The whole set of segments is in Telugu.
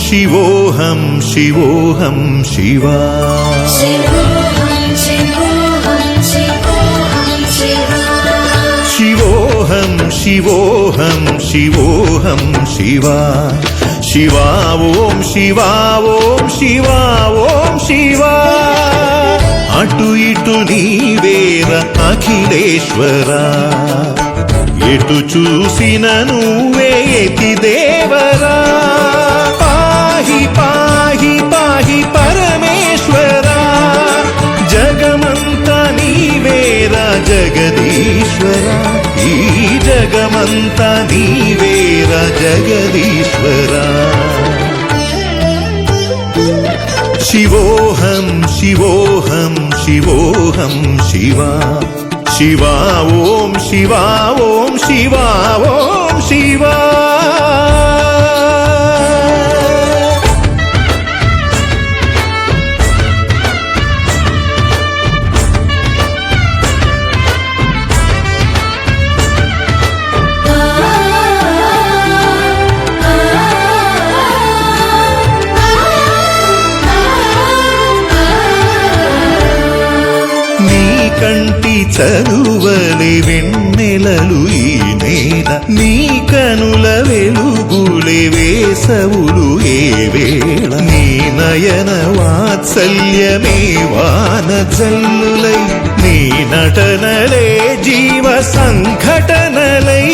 शिवोऽहं शिवोऽहं शिवा शिवोऽहं शिवोऽहं शिवोऽहं शिवा शिवा ॐ शिवा ॐ शिवा ॐ शिवा अटु इटु नीवेर अखिलेश्वरा ఎటు చూసిన నువ్వే ఎతి దేవరా పాహి పాహి పాహి పరమేశ్వరా జగమంతా నీవేరా జగదీశ్వరా ఈ జగమంతా నీవేరా జగదీశ్వరా శివోహం శివోహం శివోహం శివా शिवा ॐ शिवा ॐ शिवा ॐ शिवा కంటి చలువలి వెన్నెలలు ఈ నేల నీ కనుల వెలుగులే వేసవులు ఏ వేళ నీ నయన వాత్సల్యమే వాన జల్లులై నీ నటనలే జీవ సంఘటనలై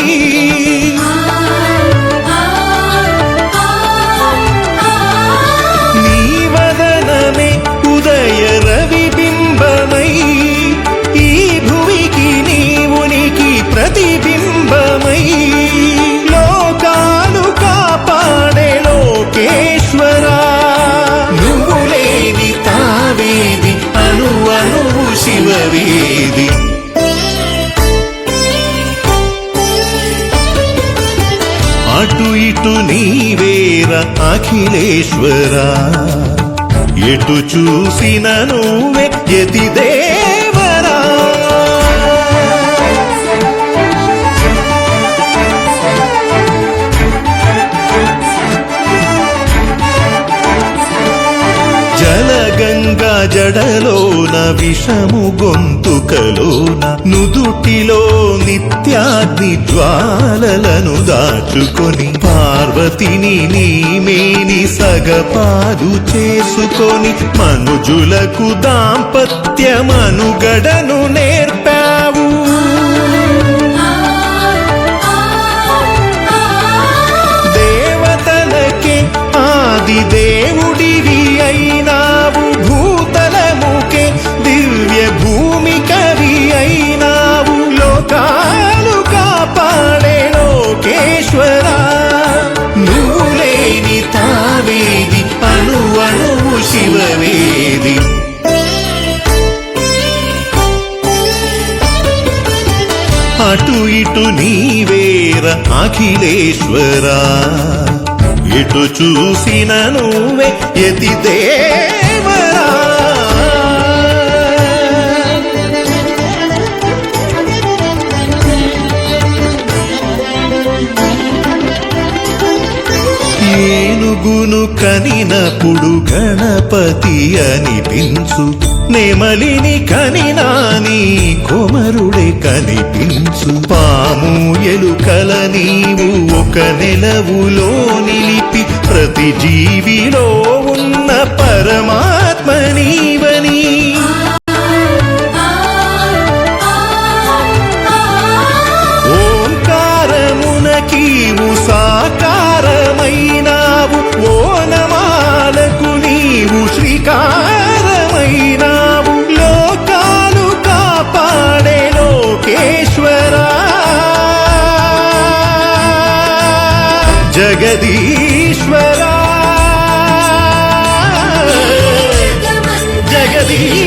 నీ వదనమే ఉదయ రవి బింబమై ప్రతిబింబమై లోకాలు కాపాడే లోకేశ్వరా నువ్వు లేని తావేది అణు అణువు శివవేది అటు ఇటు నీవేర అఖిలేశ్వరా ఎటు చూసిన నువ్వే యతి దేవరా జలగంగా జడలోన విషము గొంతుకలోన నుదుటిలో నిత్యాగ్ని జ్వాలలను దాచుకొని పార్వతిని నీమేని సగపాదు చేసుకొని మనుజులకు దాంపత్యమనుగడను నేర్పావు దేవతలకే ఆది దేవుడివి అయినావు భూతలముకే దివ్య భూమి కవి అయినావు లోకాలు కాపాడే లోకేశ్వరా నువ్వు లేని తావేది అణు అణువు శివవేది అటు ఇటు నీవేర అఖిలేశ్వరా ఎటు చూసిన నువ్వే యతి దేవరా ఏనుగును కనినప్పుడు గణపతి అనిపించు నెమలిని కనినా నీ కుమరుడే కనిపించు పాము ఎలుకల నీవు ఒక నెలవులో నిలిపి ప్రతి జీవిలో ఉన్న పరమాత్మ నీవని ఓంకారమునకీవు సాకారమైనావు ఓనమాలకు నీవు శ్రీకారమైనావు లోకాలు కాపాడే లోకేశ్వరా జగదీశ్వరా జగదీశ్వరా